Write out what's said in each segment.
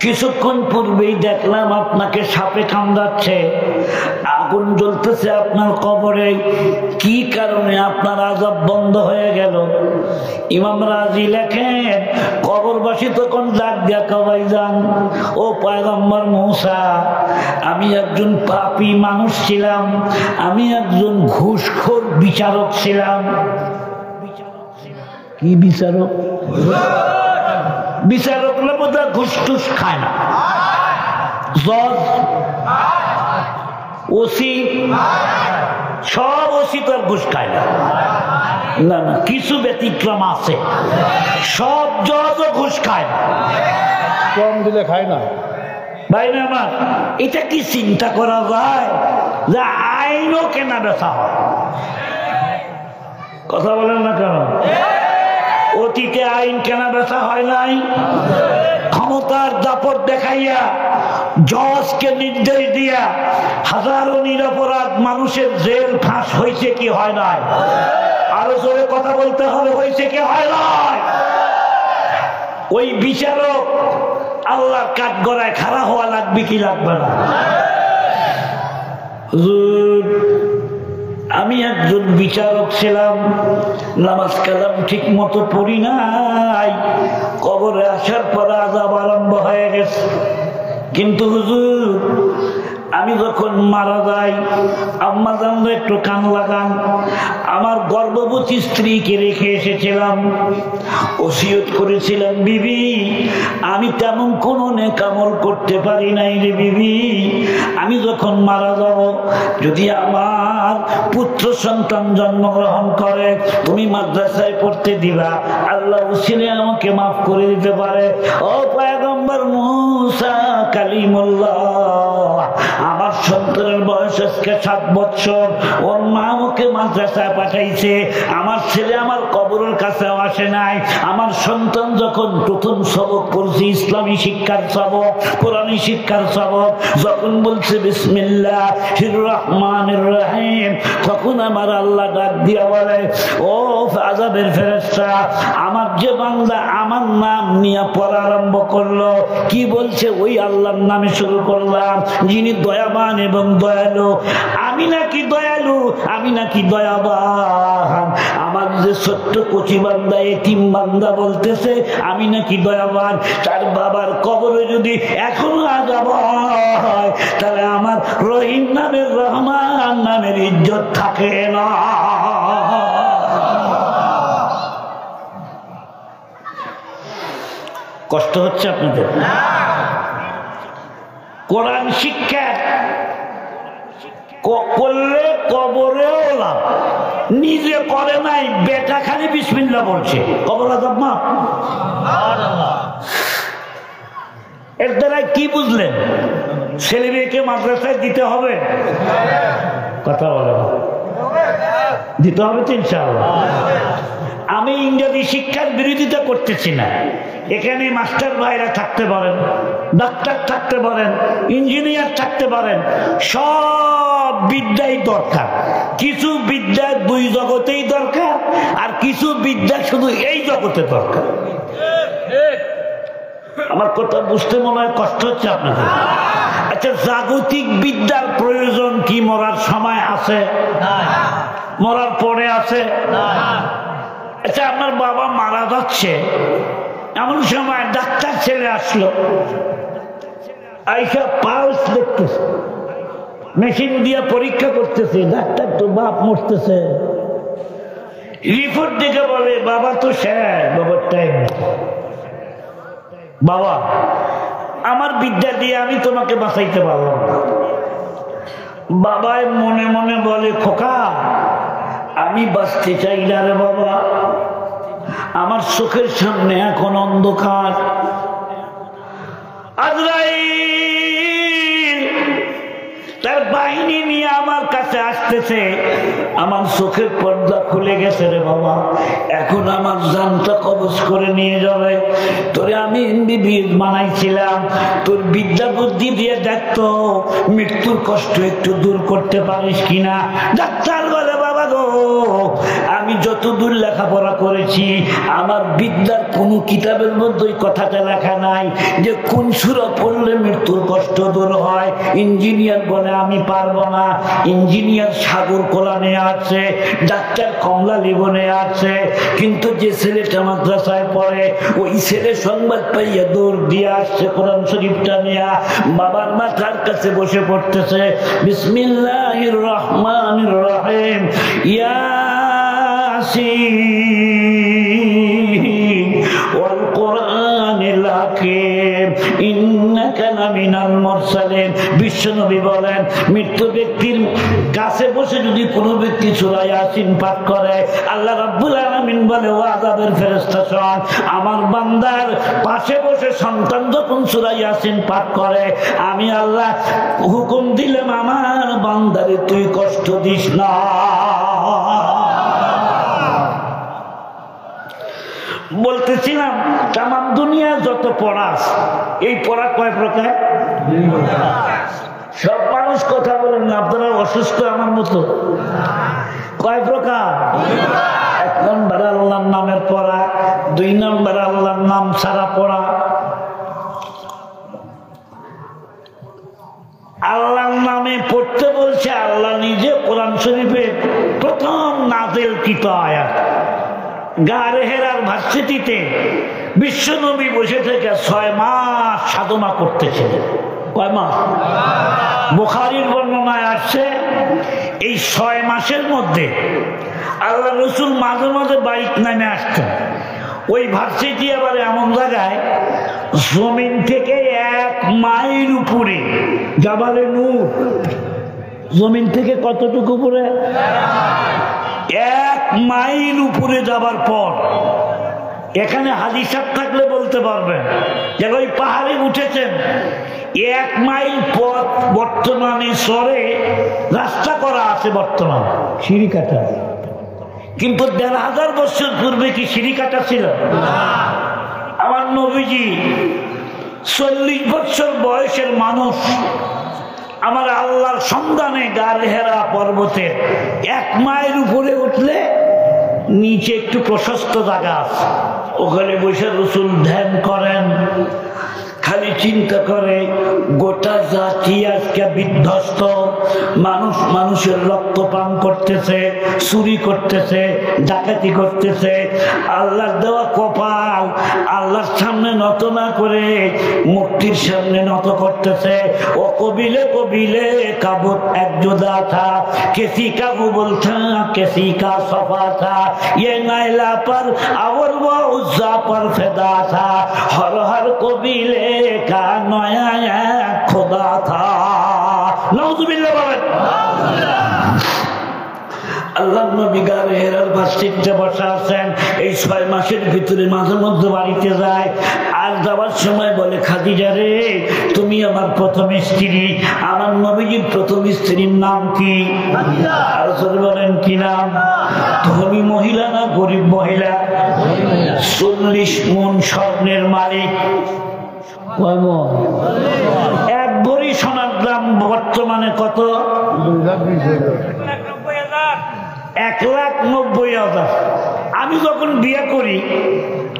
কিছুক্ষণ পূর্বেই দেখলাম আপনাকে সাপে কামড়াচ্ছে, আগুন জ্বলতেছে আপনার কবরে, কি কারণে আপনার আযাব বন্ধ হয়ে গেল? ইমাম রাজি লেখেন, কবরবাসী তখন ডাক দিয়া কবাই যান, ও পয়গম্বর মূসা, আমি একজন পাপী মানুষ ছিলাম, আমি একজন ঘুষখোর বিচারক ছিলাম। কি বিচারক? বিচারক না বোধহয় ঘুষ টুস খায় না, জজ ওসি সব ওসি তো আর ঘুষ খায় না। না না, কিছু ব্যতিক্রম আছে, সব জজও ঘুষ খায় না, কম দিলে খায় না। ভাই না আমার, এটা কি চিন্তা করা যায় যে আইনও কেনা বেচা হয়? কথা বলেন না কেন? অতীতে আইন কেনা বেচা হয় নাই? ক্ষমতার দাপট দেখাইয়া জজকে নির্দেশ দিয়া হাজারো নিরপরাধ মানুষের জেল ফাঁস হয়েছে কি হয় নাই? আরো জোরে কথা বলতে হবে, হয়েছে কি হয় নাই? ওই বিচারক আল্লাহর কাঠগড়ায় খাড়া হওয়া লাগবে কি লাগবে না? হুজুর, আমি একজন বিচারক ছিলাম, নামাজ কালাম ঠিক মতো পড়ি নাই, কবরে আসার পর আযাব আরম্ভ হয়ে গেছে। কিন্তু হুজুর, আমি যখন মারা যাই, আম্মা জানলে একটু কান লাগান, আমার গর্ভবতী স্ত্রীকে রেখে এসেছিলাম, ওসিয়ত করেছিলাম, বিবি আমি তেমন কোনো নেক আমল করতে পারি নাই রে বিবি, আমি যখন মারা যাব, যদি আমার পুত্র সন্তান জন্মগ্রহণ করে তুমি মাদ্রাসায় পড়তে দিবা, আল্লাহ উসিলে আমাকে মাফ করে দিতে পারে। ও পয়গম্বর মূসা কালিমুল্লাহ, আমার সন্তানের বয়স আজকে 7 বছর, ওর মা আমাকে মাদ্রাসায় পাঠাইছে, আমার ছেলে আমার কবরের কাছেও আসে নাই। আমার সন্তান যখন প্রথম সবক পড়ছে, ইসলামী শিক্ষার সবক, কোরআনী শিক্ষার সবক, যখন বলছে বিসমিল্লাহির রহমানির রহিম, তখন আমার আল্লাহ ডাক দিয়া বলে, ও আযাবের ফেরেশতা, আমার যে বান্দা আমার নাম নিয়ে পড়া আরম্ভ করলো, কি বলছে? ওই আল্লাহর নামে শুরু করলাম, যিনি দয়াবান এবং দয়ালু। আমি নাকি দয়ালু, আমি নাকি দয়াবান। আমার যে ছোট্ট কচি বান্দা, এতিম বান্দা বলতেছে আমি নাকি দয়াবান, তার বাবার কবরে যদি এখনো আযাব হয়, তাহলে আমার রহিম নামের, রহমান নামের ইজ্জত থাকে না। কষ্ট হচ্ছে আপনাদের? কোরআন শিক্ষা করলে কবরেও লাভ, নিজে করে নাই, বেটা খালি বিসমিল্লাহ বলছে, কবর আযাব মাফ। এর দ্বারা কি বুঝলেন? ছেলে মেয়েকে মাদ্রাসায় দিতে হবে, কথা বলে দিতে হবে তো ইনশাআল্লাহ। আমি ইংরেজি শিক্ষার বিরোধিতা করতেছি না, এখানে মাস্টার ভাইরা থাকতে পারেন, ডাক্তার থাকতে পারেন, ইঞ্জিনিয়ার থাকতে পারেন, সব বিদ্যাই দরকার। কিছু বিদ্যা 2 জগতেই দরকার, আর কিছু বিদ্যা শুধু এই জগতে দরকার। আমার কথা বুঝতে মনে হয় কষ্ট হচ্ছে আপনাদের। আচ্ছা, জাগতিক বিদ্যার প্রয়োজন কি মরার সময় আছে? মরার পরে আছে? আচ্ছা, আপনার বাবা মারা যাচ্ছে, এমন সময় ডাক্তার ছেলে আসলো, আইসা পালস দেখতেছে, মেশিন দিয়ে পরীক্ষা করতেছে, ডাক্তার তো বাপ মরতেছে, রিপোর্ট দেখে বলে বাবা তো শেষ, বাবার টাইম। বাবা, আমার বিদ্যা দিয়ে আমি তোমাকে বাঁচাইতে পারলাম না। বাবাই মনে মনে বলে, খোকা আমি বাঁচতে চাই না রে বাবা, আমার চোখের সামনে এখন অন্ধকার। আজরাইল তার বাহিনী নিয়ে আমার কাছে আসতেছে, আমার চোখের পর্দা খুলে গেছে রে বাবা, এখন আমার জানটা কবজ করে নিয়ে যাবে। তোরে আমি এমবিবিএস বানাইছিলাম, তোর বিদ্যা বুদ্ধি দিয়ে দেখতো মৃত্যুর কষ্ট একটু দূর করতে পারিস কিনা। ডাক্তার বলে, বাবা গো, আমি আমি যতদূর লেখাপড়া করেছি আমার বিদ্যার কোনো কিতাবের মধ্যে কথাটা লেখা নাই যে কোন সূরা পড়লে মৃত্যুর কষ্ট দূর হয়। ইঞ্জিনিয়ার বলে আমি পারবো না, ইঞ্জিনিয়ার সাগর কোরআনে আছে, ডাক্তার কমলা লিবনে আছে, কিন্তু যে ছেলেটা মাদ্রাসায় পড়ে ওই ছেলে সংবাদ পাইয়া দৌড় দিয়ে আসছে কোরআন শরীফটা নিয়ে বাবার মাথার কাছে বসে পড়তেছে, বিসমিল্লাহির রহমানির রহিম, ইয়াসিন ওয়াল কুরআনিল হাকীম ইন্নাকা লামিনাল মুরসালিন। বিশ্বনবী বলেন মৃত্যু ব্যক্তির কাছে বসে যদি কোনো ব্যক্তি সূরা ইয়াসিন পাঠ করে আল্লাহ রাব্বুল আলামিন বলে ও আযাবের ফেরেশতা শোন, আমার বান্দার পাশে বসে সন্তান যখন সূরা ইয়াসিন পাঠ করে আমি আল্লাহ হুকুম দিলাম আমার বান্দারে তুই কষ্ট দিস না। বলতেছিলাম তাম দুনিয়া যত পড়া এই পড়া কয় প্রকার? সব মানুষ কথা বলেন না, আপনারা অসুস্থ আমার মতো। কয় প্রকার? 1 নম্বর আল্লাহর নামের পড়া, 2 নম্বর আল্লাহর নাম ছাড়া পড়া। আল্লাহর নামে পড়তে বলছে আল্লাহ নিজে কোরআন শরীফে প্রথম নাযিলকৃত আয়াত। গারে হেরার ভার্সিটিতে বিশ্বনবী বসে থেকে 6 মাস সাধনা করতেছিলেন। কয় মাস? বুখারীর বর্ণনায় আসছে এই 6 মাসের মধ্যে আল্লাহ রাসূল মাঝে মাঝে বাড়িতে নামে আসতেন। ওই ভার্সিটি আবার এমন জায়গায় জমিন থেকে 1 মাইল উপরে, জাবালে নূর, জমিন থেকে কতটুকু উপরে? 1 মাইল উপরে যাবার পর এখানে হাজী সাহেব থাকলে বলতে পারবেন যে ওই পাহাড়ে উঠেছেন 1 মাইল পথ বর্তমানে সরে রাস্তা করা আছে, বর্তমান সিঁড়ি কাটা, কিন্তু 1500 বছর পূর্বে কি সিঁড়ি কাটা ছিল? আমার নবীজি 40 বছর বয়সের মানুষ আমার আল্লাহর সন্ধানে গারে হেরা পর্বতে 1 মাইল উপরে উঠলে নিচে একটু প্রশস্ত জায়গা আছে, ওখানে বসে রাসূল ধ্যান করেন। খালি চিন্তা করে গোটা জাতি আজকে বিধ্বস্ত, মানুষ মানুষের রক্ত পান করতেছে, চুরি করতেছে, ডাকাতি করতেছে। আল্লাহর দেওয়া কপাল আল্লাহর সামনে নত না করে মূর্তির সামনে নত করতেছে। ও কবিলে কবিলে কাবুত একজুদা থা, কিসি কা গুবল থা, কিসি কা সফা থা, ये नाइला पर और वो उज्जा पर फिदा था, हर हर कबीले का नया खुदा था। नाउजुबिल्लाह बोलें। আল্লাহ নবী গারে হেরার ভার্সিটিতে বসে আছেন। এই 6 মাসের ভিতরে মাঝে মধ্যে বাড়িতে যায়, আর যাওয়ার সময় বলে খাদিজা রে তুমি আমার প্রথম স্ত্রী। আমার নবীজির প্রথম স্ত্রীর নাম কি? আর বলেন কি নাম? ধনী মহিলা না গরিব মহিলা? 40 মণ স্বর্ণের মালিক। 1 ভরি সোনার দাম বর্তমানে কত? 1,90,000। আমি যখন বিয়ে করি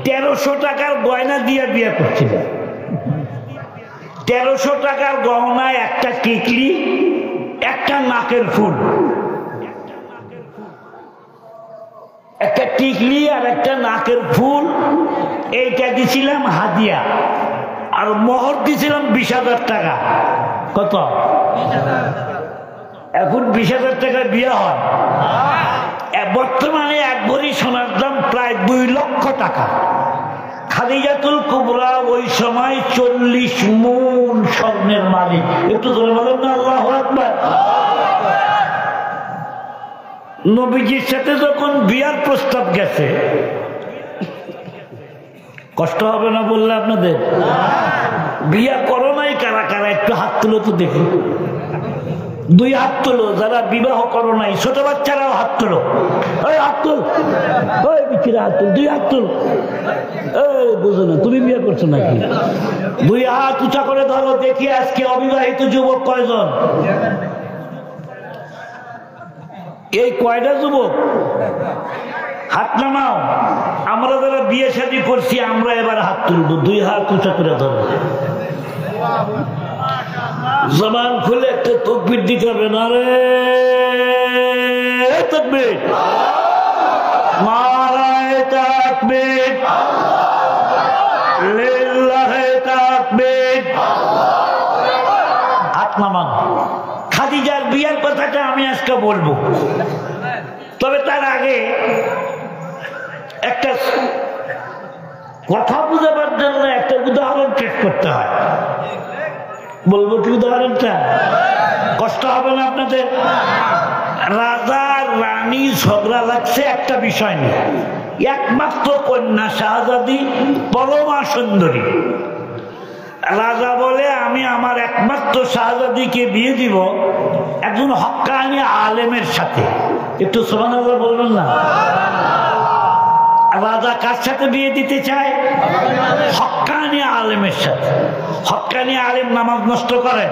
1300 টাকার গয়না দিয়ে বিয়ে করছিলাম। 1300 টাকার গহনায় একটা টিকলি, একটা নাকের ফুল, একটা টিকলি আর একটা নাকের ফুল, এইটা দিছিলাম হাদিয়া। আর মোহর দিছিলাম 20,000 টাকা। কত? এখন 20,000 টাকা বিয়ে হয়। বর্তমানে 1 ভরি সোনার দাম প্রায় 2 লক্ষ টাকা। খাদিজাতুল কুবরা ওই সময় 40 মণ স্বর্ণের মালিক। একটু ধরে বলেন না আল্লাহু আকবার। নবীজির সাথে যখন বিয়ার প্রস্তাব গেছে, কষ্ট হবে না বললে আপনাদের? বিয়া করো নাই কারা কারা একটু হাত তুলো তো দেখি। 2 হাত তুলো যারা বিবাহ করো নাই। ছোট বাচ্চারাও হাত তুলো। ওই হাত তুল, ওই বিচিরা হাত তুল, 2 হাত তুল। এই বুঝো না তুমি বিয়ে করছো নাকি? 2 হাত উঁচা করে ধরো দেখি আজকে অবিবাহিত যুবক কয়জন? এই কয়টা যুবক? হাত নামাও। আমরা যারা বিয়ে শাদী করছি আমরা এবার হাত তুলবো, 2 হাত উঁচা করে ধরবো, জবান খুলে একটা তাকবীর দিতে হবে। নারে তাকবীর, নারায়ে তাকবীর, লিল্লাহি তাকবীর। হাত নামান। খাদিজার বিয়ার কথাটা আমি আজকে বলবো, তবে তার আগে একটা কথা বুঝাবার জন্য একটা উদাহরণ পেশ করতে হয়। বলবো কি উদাহরণটা? কষ্ট হবে না আপনাদের? রাজা রানী ঝগড়া লাগছে একটা বিষয় নিয়ে। একমাত্র কন্যা শাহজাদি পরমা সুন্দরী। রাজা বলে আমি আমার একমাত্র শাহজাদিকে বিয়ে দিব একজন হক্কানি আলেমের সাথে। একটু সুবহানাল্লাহ বলবেন না? রাজা কার সাথে বিয়ে দিতে চায়? হক্কানি আলেমের সাথে। হক্কানি আলেম নামাজ নষ্ট করে?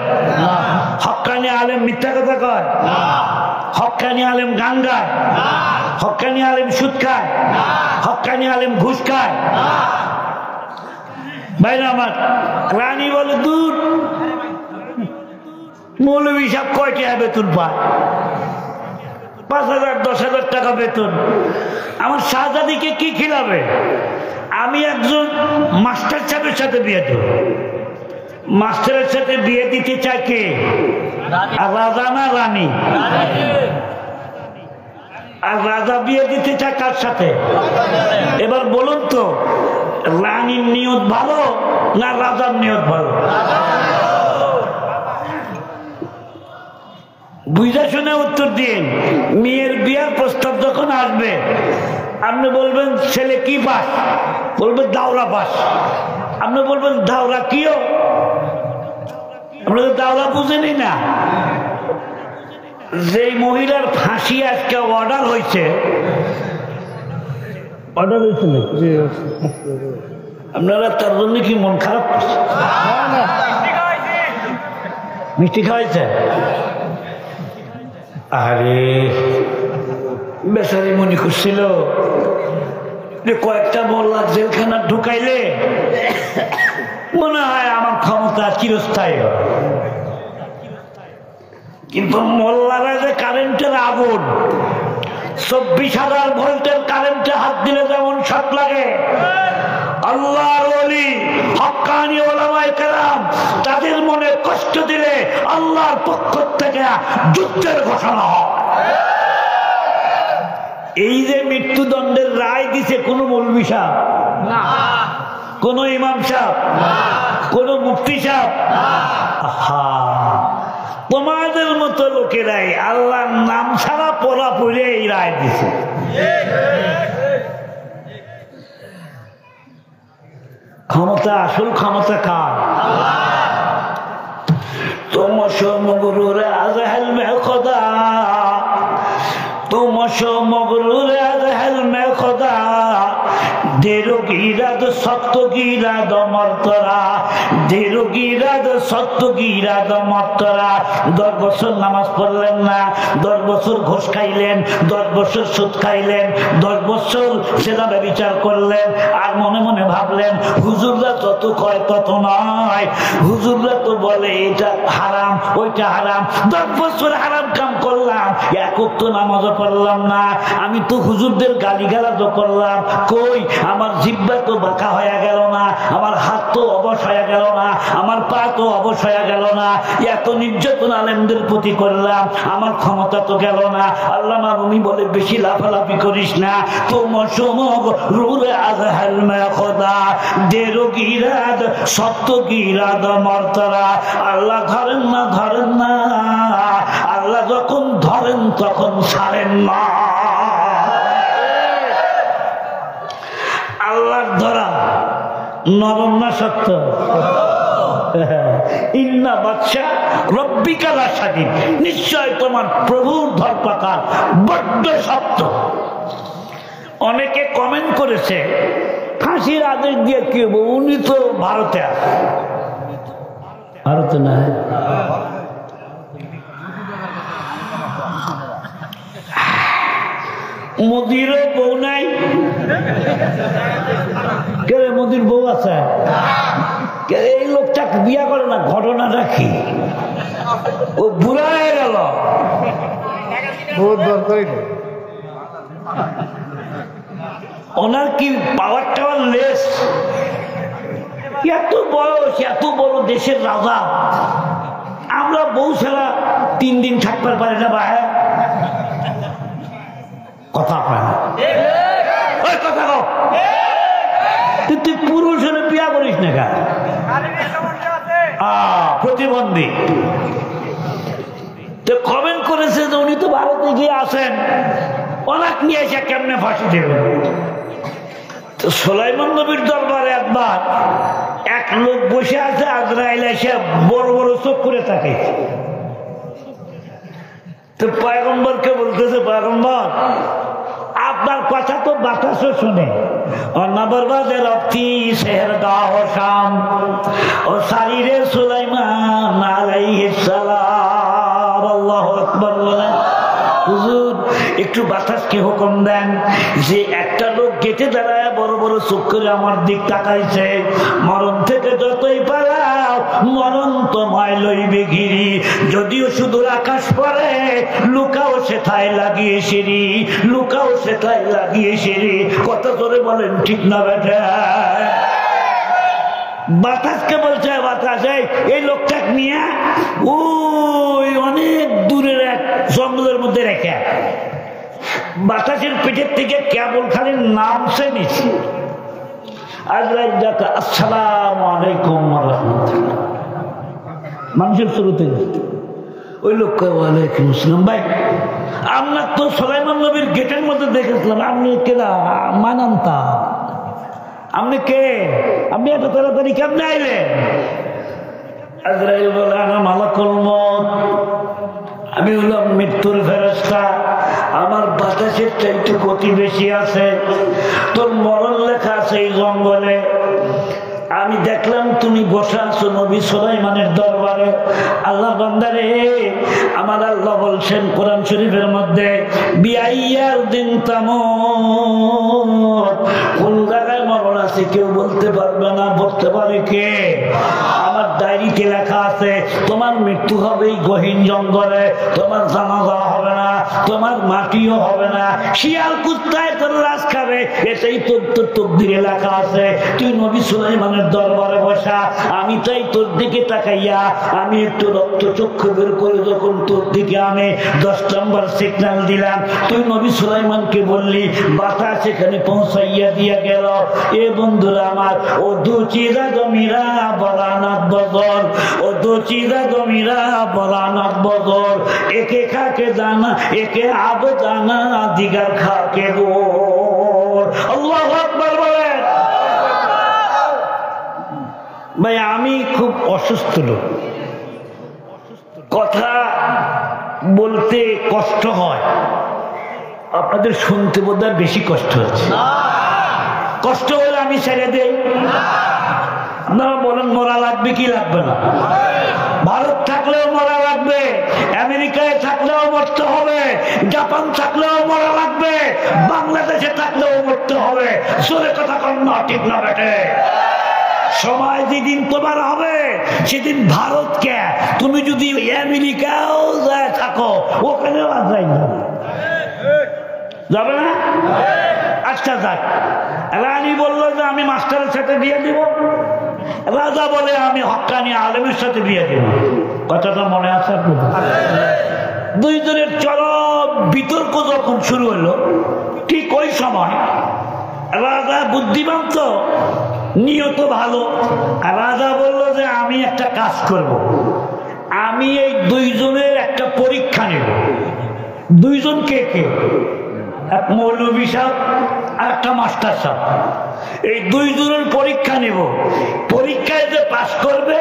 হক্কানি আলেম মিথ্যা কথা কয়? হক্কানি আলেম গান গায়? হক্কানি আলেম সুদ খায়? হক্কানি আলেম ঘুষ খায়? ভাইরা আমার, রানী বলে দূর, মৌলভী সাহেব কয় টাকা বেতন পায়? 5,000 10,000 টাকা বেতন। আমার শাহজাদিকে কি খিলাবে? আমি একজন মাস্টার সাহেবের সাথে বিয়ে দেব। মাস্টারের সাথে বিয়ে দিতে চায় কে? রাজা না রানী? আর রাজা বিয়ে দিতে চায় কার সাথে? এবার বলুন তো, রানীর নিয়ত ভালো না রাজার নিয়ত ভালো? বুঝা শুনে উত্তর দিন। মেয়ের বিয়ার প্রস্তাব যখন আসবে আপনি বলবেন ছেলে কি পাস? বলবেন দাওরা পাস। আপনি বলবেন দাওরা কিও? আপনাদের দাওরা বুঝেনি না? যে মহিলার ফাঁসি আজকে অর্ডার হয়েছে, অর্ডার হয়েছে না আপনারা তার জন্য কি মন খারাপ করছে? মিষ্টি খাওয়াইছে? আরে বেচারি মনে করছিল যে কয়েকটা মোল্লা জেলখানা ঢুকাইলে মনে হয় আমার ক্ষমতা চিরস্থায়ী হয়। কিন্তু মোল্লারা যে কারেন্টের আগুন, 24,000 ভোল্টের কারেন্টে হাত দিলে যেমন শক লাগে, আল্লাহর ওলি হক্কানি ওলামায়ে কেরাম তাদের মনে কষ্ট দিলে আল্লাহর পক্ষ থেকে যুদ্ধের ঘোষণা হয়। এই যে মৃত্যুদণ্ডের রায় দিছে কোন মৌলভী সাহেব না, কোন ইমাম সাহেব, কোন মুফতি সাহেব। তোমাদের মতো লোকেরাই আল্লাহর নাম ছাড়া পড়া পড়ে এই রায় দিছে। ক্ষমতা, আসল ক্ষমতা কার? তোমার সমগুরুরে আজহাল মে খোদা, তোমার সমগুরুরে আজহাল মে খোদা, দেরো গিরাদ সত্য গিরাদ মর্তরা, দেরো গিরাদ সত্য গিরাদ মর্তরা। 10 বছর নামাজ পড়লেন না, 10 বছর ঘুষ খাইলেন, 10 বছর সুদ খাইলেন, 10 বছর সেটা ব্যভিচার করলেন, আর মনে মনে ভাবলেন হুজুররা যত কয় তত নয়, হুজুররা তো বলে এটা হারাম ওইটা হারাম। 10 বছর হারাম কাম করলাম, এক ওয়াক্ত নামাজও পড়লাম না, আমি তো হুজুরদের গালিগালাজও করলাম, কই আমার জিহ্বা তো বাঁকা হয়ে গেল না, আমার হাত তো অবশ হয়ে গেল না, আমার পা তো অবশ হয়ে গেল না, এত নির্যাতন আলেমদের প্রতি করলাম, আমার ক্ষমতা তো গেল না। আল্লামা রুমি বলে বেশি লাফালাফি করিস না, তোমার সমগ রুরে আজহাল মে খোদা, দেরো গিরাদ সত্য গিরাদ মর্তরা। আল্লাহ ধরেন না, ধরেন না, আল্লাহ যখন ধরেন তখন ছাড়েন না। আল্লাহর ধরা নরম না শক্ত? ইন্না বাদশা রব্বিকা লাশাদীদ, নিশ্চয় তোমার প্রভুর ধরপাকড় বড্ড শক্ত। অনেকে কমেন্ট করেছে ফাঁসির আদেশ দিয়ে কি হবে, উনি তো ভারতে আছে। ভারতে না, মোদিরও বউ নাই। কে রে, মোদির বউ আছে? এই লোকটা বিয়া করে না, ঘটনাটা কি? ও বুড়া হয়ে গেল। ওনার কি পাওয়ার টাওয়ার লেস? এত বয়স, এত বড় দেশের রাজা, আমরা বউ ছাড়া 3 দিন থাকতে পারি না। ভাই কথা পায় না, কথা কও। তুই পুরুষ হলে বিয়া করিস না কেন? প্রতিবন্ধী। তো কমেন্ট করেছে যে উনি তো ভারতে গিয়ে আসেন, অনেক নিয়ে এসে কেমনে ফাঁসি দেবেন। তো সুলাইমান নবীর দরবারে একবার এক লোক বসে আছে, আজরাইল এসে বড় বড় চোখ করে থাকে। তো পয়গম্বরকে বলতেছে, পয়গম্বর আপনার কথা তো বাতাসও শুনে। নবরবাজের অতি সেহরগাহ শাম ও শারীরে সুলাইমান আলাইহিস সালাম। আল্লাহু আকবার বলেন। হুজুর একটু বাতাসকে হুকুম দেন যে একটা লোক গেটে দাঁড়ায় বড় বড় চোখ করে আমার দিক তাকাইছে, মরণ থেকে যতই পালাও মরণ তোমায় লইবে ঘিরি, যদিও শুধু আকাশ পরে লুকাও সেথায় লাগিয়ে সিঁড়ি, লুকাও সেথায় লাগিয়ে সিঁড়ি। কত জোরে বলেন ঠিক না বেটা? বাতাসকে বলছে, বাতাস এই লোকটাকে নিয়ে ওই অনেক দূরের এক জঙ্গলের মধ্যে রেখে বাতাসের পেটের থেকে কেবল খালি নামছে নিচ্ছে। আজরাইল ডাকা, আসসালামু আলাইকুম ওয়া রাহমাতুল্লাহ। মানুষের শুরুতে ওই লোক কয়, ওয়ালাইকুম আসসালাম। ভাই আপনার তো সুলাইমান নবীর গেটের মধ্যে দেখেছিলাম, আপনি কেনা মানান্তা, আপনি কে? আপনি এত তাড়াতাড়ি কেমনে আইলেন? আজরাইল বলে, আনা মালাকুল মউত, আমি হলাম মৃত্যুর ফেরেশতা। আমার বাতাসের চাইতে গতি বেশি আছে, তোর মরণ লেখা আছে এই জঙ্গলে। আমি দেখলাম তুমি বসে আছো নবী সুলাইমানের দরবারে। আল্লাহ বান্দারে, আমার আল্লাহ বলছেন কোরআন শরীফের মধ্যে, বিআইয়ার দিন তামুত, কোন জায়গায় মরণ আছে কেউ বলতে পারবে না। বলতে পারে কে? আমার ডায়েরিতে লেখা আছে তোমার মৃত্যু হবে এই গহীন জঙ্গলে, তোমার জানাজা হবে না, তোমার মাটিও হবে না, শিয়াল কুত্তায় তোর লাশ খাবে, এটাই তোর তকদিরে লেখা আছে। তুই নবী সুলাইমানের দরবারে বসা, আমি তাই তোর দিকে তাকাইয়া আমি একটু রক্ত চক্ষু বের করে যখন তোর দিকে আমি 10 নম্বর সিগন্যাল দিলাম, তুই নবী সুলাইমানকে বললি, বাতাস এখানে পৌঁছাইয়া দিয়া গেল। এ বন্ধুরা আমার, ও দু চিরা গমিরা বলানাথ বদর, ও দু চিরা গমিরা বলানাথ বদর, একে খাকে দানা একে আব দানা দিগার খাকে গোর। আল্লাহু আকবার বলেন। ভাই আমি খুব অসুস্থ লোক, কথা বলতে কষ্ট হয়, আপনাদের শুনতে বোধহয় বেশি কষ্ট হচ্ছে। কষ্ট হলে আমি ছেড়ে দেই? আপনারা বলেন মরা লাগবে কি লাগবে না? ভারত থাকলেও মরা লাগবে, আমেরিকায় থাকলেও মরতে হবে, জাপান থাকলেও মরা লাগবে, বাংলাদেশে থাকলেও মরতে হবে। জোরে কথা কন না, ঠিক না বেটে? সময় যেদিন তোমার হবে সেদিন ভারতকে, তুমি যদি আমেরিকাও যায় থাকো ওখানেও যাই যাবে না। আচ্ছা যাক, রানী বললো যে আমি মাস্টারের সাথে বিয়ে দিব, রাজা বলে আমি হক্কানি আলেমের সাথে বিয়ে দিব। কথাটা মনে আছে আপনাদের? দুইজনের চরম বিতর্ক যখন শুরু হলো, ঠিক ওই সময় রাজা বুদ্ধিমান তো, নিয়ত ভালো, রাজা বললো যে আমি একটা কাজ করব, আমি এই দুইজনের একটা পরীক্ষা নেব। দুইজন কে কে? এক মৌলভী সাহেব আর একটা মাস্টার সাহেব, এই দুইজনের পরীক্ষা নেব। পরীক্ষায় যে পাস করবে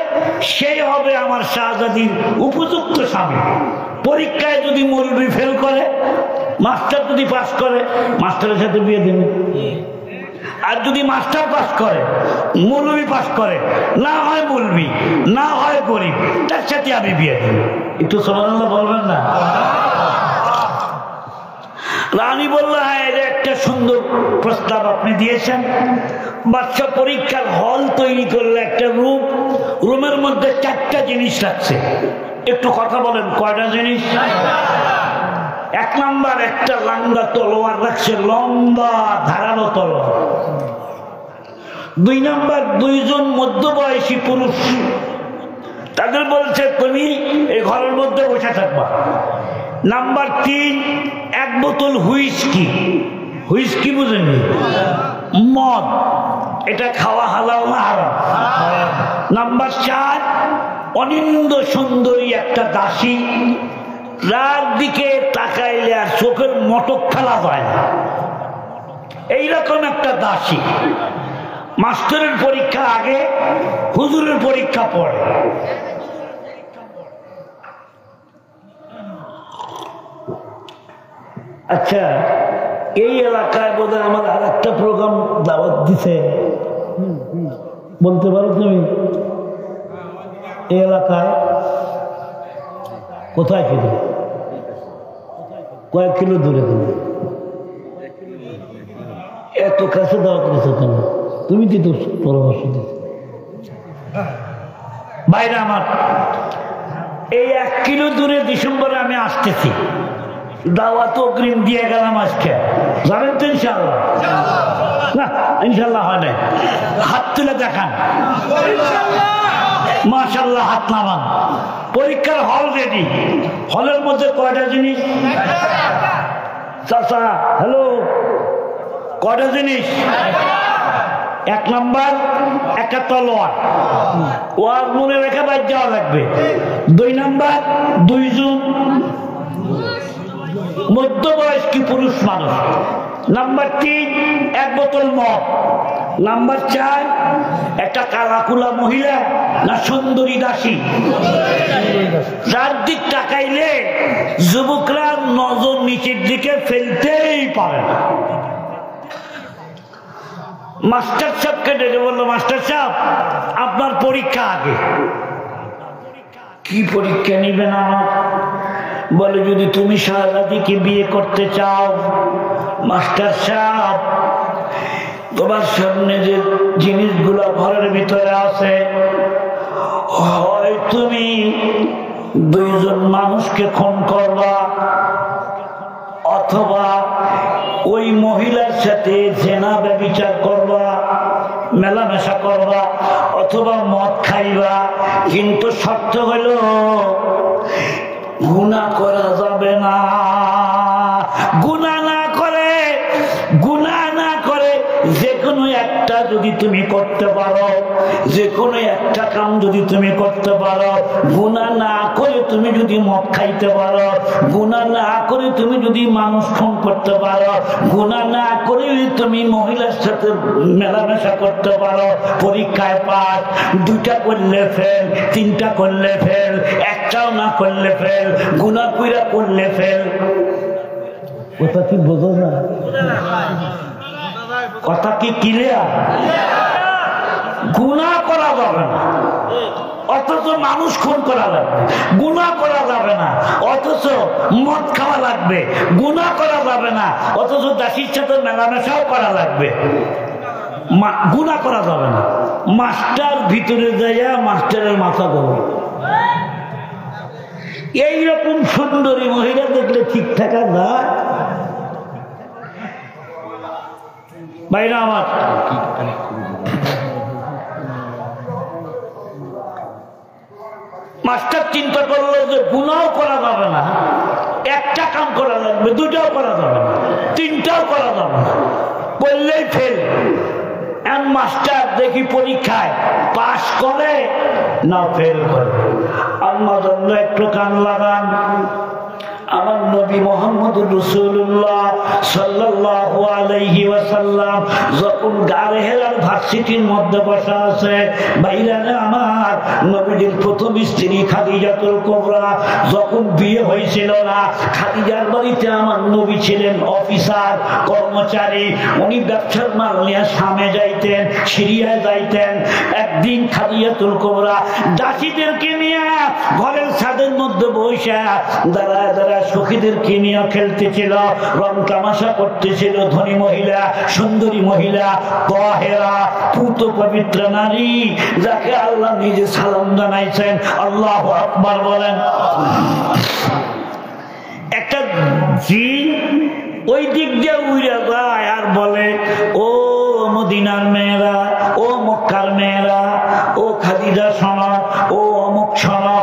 সেই হবে আমার শাহজাদির উপযুক্ত স্বামী। পরীক্ষায় যদি মৌলভী ফেল করে, মাস্টার যদি পাস করে, মাস্টারের সাথে বিয়ে দেবে। আর যদি মাস্টার পাস করে, মৌলভী পাস করে, না হয় মৌলভী না হয় গরিব, তার সাথে আমি বিয়ে দেব। একটু সুবহানাল্লাহ বলবেন না? রানী বলল, হ্যাঁ, এটা একটা সুন্দর প্রস্তাব আপনি দিয়েছেন। বাচ্চা পরীক্ষার হল তৈরি করলে একটা রুমের মধ্যে 4টা জিনিস রাখছে। একটু কথা বলেন, কয়টা জিনিস? 1 নাম্বার, একটা লাঙ্গা তলোয়ার রাখছে, লম্বা ধারালো তলোয়ার। 2 নাম্বার, 2 জন মধ্যবয়সী পুরুষ, তাদের বলছে তুমি এই ঘরের মধ্যে বসে থাকবা। নাম্বার 3, 1 বোতল হুইস্কি। হুইস্কি বুঝেনি? মদ। এটা খাওয়া হালাল না হারাম? নাম্বার 4, অনিন্দ সুন্দরী একটা দাসী, যার দিকে তাকাইলে আর চোখের মটক ফেলা যায় না, এইরকম একটা দাসী। মাস্টারের পরীক্ষা আগে, হুজুরের পরীক্ষা পরে। আচ্ছা, এই এলাকায় বোধহয় আমার আর একটা প্রোগ্রাম দাওয়াত দিছে, বলতে পারো তুমি? এই এলাকায় কোথায় ছিল? কয়েক কিলো দূরে ছিল। এত কাছে দাওয়াত দিছো কেন? তুমি কি তো পরামর্শ দিচ্ছ? বাইরে আমার এই 1 কিলো দূরে ডিসেম্বরে আমি আসতেছি, দাওয়াত অগ্রিম দিয়ে গেলাম আজকে, জানেন তো? ইনশাল্লাহ না, ইনশাল্লাহ হয় নাই। হাত তুলে দেখান, মাশাল্লাহ, হাত নামান। পরীক্ষার হল রেডি। হলের মধ্যে কয়টা জিনিস? চাচা, হ্যালো, কয়টা জিনিস? 1 নাম্বার, একটা তলোয়ার, ওয়ার মনে রেখে বাইর যাওয়া লাগবে। 2 নাম্বার, 2 জন মধ্যবয়স্ক পুরুষ মানুষ। নাম্বার 3, 1 বোতল মদ। নাম্বার 4, একটা কালাকুলা মহিলা না সুন্দরী দাসী, যার দিক তাকাইলে যুবকরা নজর নিচের দিকে ফেলতেই পারে না। মাস্টার সাহেবকে ডেকে বললো, মাস্টার সাহেব, আপনার পরীক্ষা আগে। কি পরীক্ষা নিবেন আমার? বলে, যদি তুমি শাহজাদিকে বিয়ে করতে চাও, মাস্টার সাহেব, তোমার সামনে যে জিনিসগুলো ঘরের ভিতরে আছে, হয় তুমি 2 জন মানুষকে খুন করবা, অথবা ওই মহিলার সাথে জেনা ব্যভিচার করবা, মেলামেশা করবা, অথবা মদ খাইবা। কিন্তু শর্ত হলো গুনাহ করা যাবে না। গুনাহ না করে যে কোনো একটা যদি তুমি করতে পারো, যে কোনো একটা কাম যদি তুমি করতে পারো, গুনাহ না করে তুমি যদি মদ খাইতে পারো, গুনাহ না করে তুমি যদি মানুষ খুন করতে পারো, গুনাহ না করে তুমি মহিলার সাথে মেলামেশা করতে পারো, পরীক্ষায় পাস। 2টা করলে ফেল, 3টা করলে ফেল, 1টাও না করলে ফেল, গুনাহ কইরা করলে ফেল। কথা কি বোঝো না? কথা কি ক্লিয়ার? গুনাহ করা যাবে না, অথচ মানুষ খুন করা লাগবে। গুনাহ করা যাবে না, অথচ মদ খাওয়া লাগবে। গুনাহ করা যাবে না, অথচ দাসীর সাথে মেলামেশাও করা লাগবে। গুনাহ করা যাবে না। মাস্টার ভিতরে যাইয়া মাস্টারের মাথা ধরে। এইরকম সুন্দরী মহিলা দেখলে ঠিক থাকা যায়? বাইরে আমার মাস্টার চিন্তা করলো যে গুনাহ করা যাবে না, একটা কাম করা লাগবে, 2টাও করা যাবে না, 3টাও করা যাবে না, বললেই ফেল। মাস্টার দেখি পরীক্ষায় পাস করে না ফেল করে। আল্লাহ জন্য একটু কান লাগান। আমার নবী মুহাম্মদুর রাসূলুল্লাহ সাল্লাল্লাহু আলাইহি ওয়াসাল্লাম যখন গারে হেরার ভার্সিটির মধ্যে বসা আছে, ভাইরানে আমার, নবীর প্রথম স্ত্রী খাদিজাতুল কুবরা যখন বিয়ে হয়েছিল না, খাদিজার বাড়িতে আমার নবী ছিলেন অফিসার, কর্মচারী। উনি ব্যবসার মাল নিয়ে শামে যাইতেন, সিরিয়ায় যাইতেন। একদিন খাদিজাতুল কুবরা দাসীদেরকে নিয়ে ঘরের ছাদের মধ্যে বসে দাঁড়ায় দাঁড়ায় সখীদেরকে নিয়ে খেলতেছিল, রং তামাশা করতেছিল। ধনী মহিলা, সুন্দরী মহিলা, তাহেরা, পূত পবিত্র নারী, যাকে আল্লাহ নিজে সালাম জানাইছেন। আল্লাহু আকবার বলেন। একটা জিন ওই দিক দিয়ে উড়ে যায় আর বলে, ও মদিনার মেয়েরা, ও মক্কার মেয়েরা, ও খাদিজা শোনো, ও অমুক শোনো।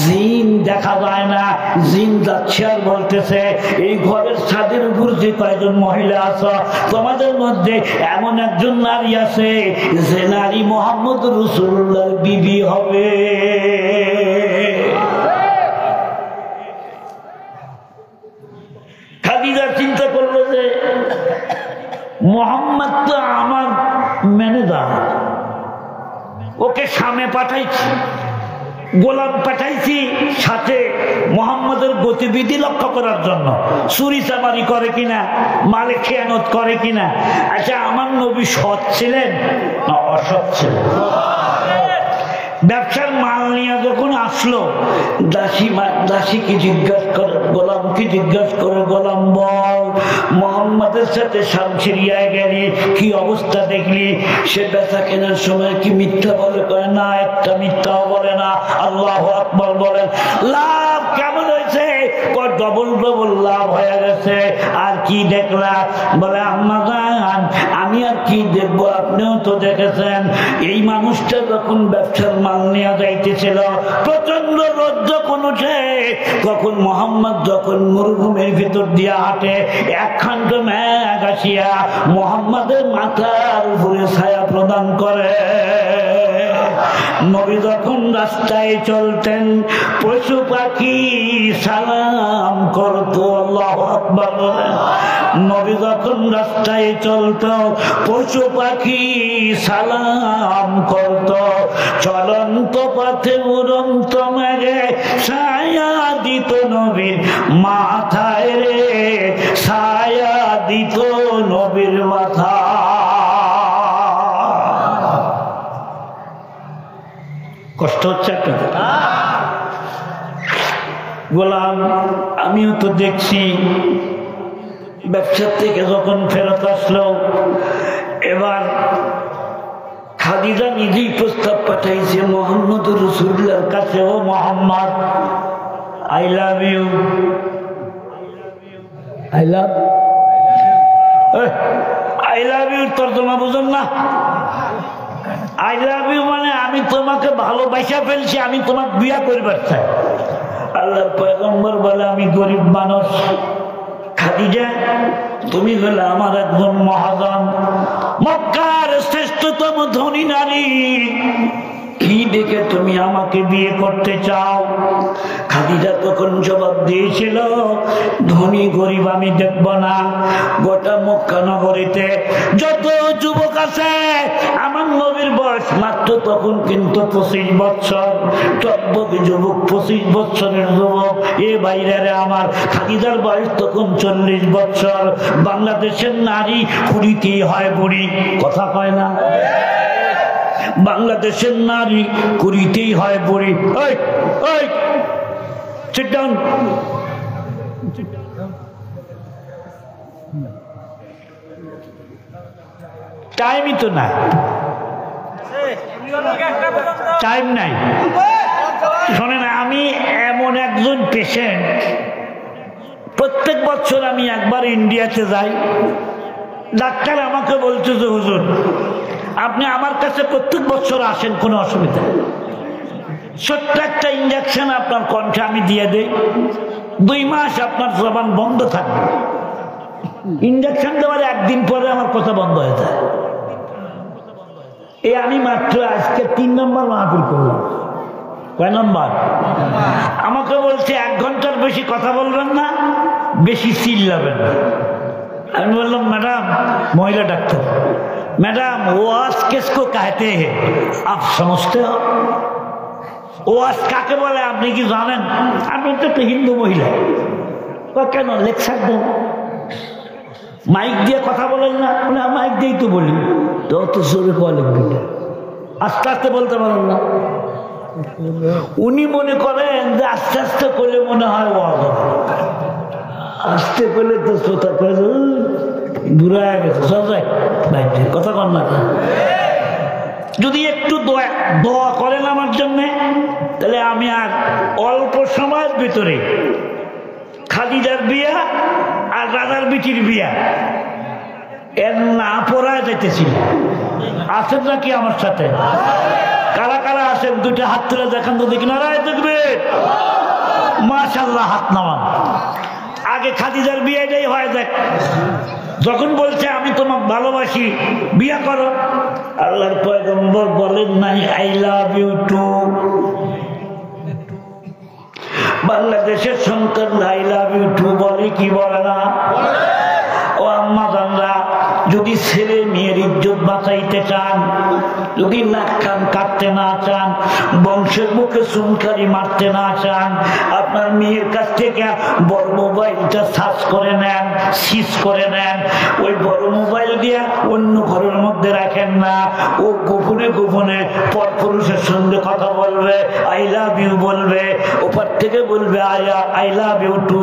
জিন দেখা যায় না, জিন যাচ্ছে আর বলতেছে, এই ঘরের ছাদের উপর যে কয়েকজন মহিলা আছে, তোমাদের মধ্যে এমন একজন নারী আছে যে নারী মুহাম্মদ রাসূলুল্লাহর বিবি হবে। খাদিজা চিন্তা করলো যে মোহাম্মদ তো আমার ম্যানেজার, ওকে সামনে পাঠাইছি, গোলাম পাঠাইছি সাথে মোহাম্মদের গতিবিধি লক্ষ্য করার জন্য, চুরি চামারি করে কিনা, মালে খেয়ানত করে কিনা। আচ্ছা, আমার নবী সৎ ছিলেন না অসৎ ছিলেন? ব্যবসার মাল নিয়ে যখন আসলো, দাসীকে জিজ্ঞাসা করে, গোলামকে জিজ্ঞাসা করে, গোলাম বল, মোহাম্মদের সাথে শামসিরিয়ায় গেলি, কি অবস্থা দেখলি? সে বেচা কেনার সময় কি মিথ্যা বলে? কয় না, একটা মিথ্যাও বলে না। আল্লাহু আকবার বলেন। লাভ কেমন হয়েছে? ডবল ডবল লাভ হয়ে গেছে। আর কি দেখলাম? বলে, আম্মা জান, আমি আর কি দেখবো, আপনিও তো দেখেছেন। এই মানুষটা যখন ব্যবসার মাল নিয়ে যাইতেছিল, প্রচন্ড রোদ যখন উঠে, তখন মোহাম্মদ যখন মরুভূমির ভিতর দিয়ে হাঁটে, একখান্ত মেঘ আসিয়া মোহাম্মদের মাথার উপরে ছায়া প্রদান করে। নবী যখন রাস্তায় চলতেন, পশু পাখি সালাম করতো। আল্লাহু আকবার বলেন। নবী যখন রাস্তায় চলতো, পশু পাখি সালাম করতো। চলন্ত পথে উড়ন্ত মেঘে ছায়া দিত নবীর মাথায় রে, ছায়া দিত নবীর মাথা। কষ্ট হচ্ছে একটা? গোলাম, আমিও তো দেখছি। ব্যবসার থেকে যখন ফেরত আসলো, এবার খাদিজা নিজেই প্রস্তাব পাঠাইছে মুহাম্মদ রাসূলুল্লাহর কাছে, ও Muhammad, I love you. I love you তর্জমা বুঝুন না? আই লাভ ইউ মানে আমি তোমাকে ভালোবাসা ফেলছি, আমি তোমাকে বিয়ে করবার চাই। আল্লাহর পয়গম্বর বলে, আমি গরিব মানুষ, খাদিজা তুমি হলে আমার একজন মহাজন, মক্কার শ্রেষ্ঠতম ধনী নারী, কি দেখে তুমি আমাকে বিয়ে করতে চাও? খাদিজা তখন জবাব দিয়েছিল, ধনী গরিব আমি দেখব না। গোটা মক্কা নগরীতে যত যুবক আছে, আমার নবীর বয়স মাত্র তখন কিন্তু 25 বছর, টকবকে যুবক, 25 বছরের যুবক। এ বাইরে আমার খাদিজার বয়স তখন 40 বছর। বাংলাদেশের নারী কুড়িতেই হয় বুড়ি, কথা কয় না? বাংলাদেশের নারী কুড়িতেই হয় বুড়ি। ওই ওই sit down. টাইমই তো নাই, টাইম নাই। শোনেন, আমি এমন একজন পেশেন্ট, প্রত্যেক বছর আমি একবার ইন্ডিয়াতে যাই। ডাক্তার আমাকে বলছে যে হুজুর, আপনি আমার কাছে প্রত্যেক বছর আসেন, কোনো অসুবিধা নেই, ছোট্ট একটা ইঞ্জেকশন আপনার কণ্ঠে আমি দিয়ে দেই, 2 মাস আপনার জবান বন্ধ থাকবে। ইঞ্জেকশন দেওয়ার একদিন পরে আমার কথা বন্ধ হয়ে যায়। এই আমি মাত্র আজকে 3 নম্বর মাহফিল করলাম। কয় নম্বর? আমাকে বলছে 1 ঘন্টার বেশি কথা বলবেন না, বেশি চিল্লাবেন না। আমি বললাম, ম্যাডাম, মহিলা ডাক্তার, मैडम ওয়াজ किसको कहते हैं आप समझते हो? ওয়াজ কাকে বলে আপনি কি জানেন? আপনি তো একটা হিন্দু মহিলা, কেন লেকচার দেন? মাইক দিয়ে কথা বলেন না? মাইক দিয়েই তো বলি। তো অত জোরে বলেন, আস্তে আস্তে বলতে পারেন না? উনি মনে করেন যে আস্তে আস্তে করলে মনে হয় ওয়াজ হবে। আসতে পেলে তো শ্রোতা করে বুড়া হয়ে গেছে সব যায় ভাই কথা কন না। যদি একটু দোয়া করেন আমার জন্য, তাহলে আমি আর অল্প সময়ের ভিতরে খাদিজার বিয়া আর রাজার বিটির বিয়া এর না পড়ায় যাইতেছি। আছেন নাকি আমার সাথে? কারা কারা আছেন দুইটা হাত তুলে দেখান তো দেখি। নারায় দেখবে মাশাআল্লাহ, হাত নামান। আগে খাদিজার বিয়েটাই হয় দেখ। যখন বলছে আমি তোমাকে ভালোবাসি, বিয়ে করো, আল্লাহর পয়গম্বর বলেন নাই আই লাভ ইউ টু? বাংলাদেশের সন্তান আই লাভ ইউ টু বলে কি বলে না? ও আম্মা জানরা, যদি ছেলে মেয়ের ইজ্জত বাঁচাইতে চান, যদি নাক কান কাটতে না চান, বংশের মুখে চুনকারি মারতে না চান, আপনার মেয়ের কাছ থেকে বড় মোবাইলটা সার্চ করে নেন, সিজ করে নেন। ওই বড় মোবাইল দিয়ে অন্য ঘরের মধ্যে রাখেন না। ও গোপনে গোপনে পরপুরুষের সঙ্গে কথা বলবে, আই লাভ ইউ বলবে, ওপার থেকে বলবে আই লাভ ইউ টু।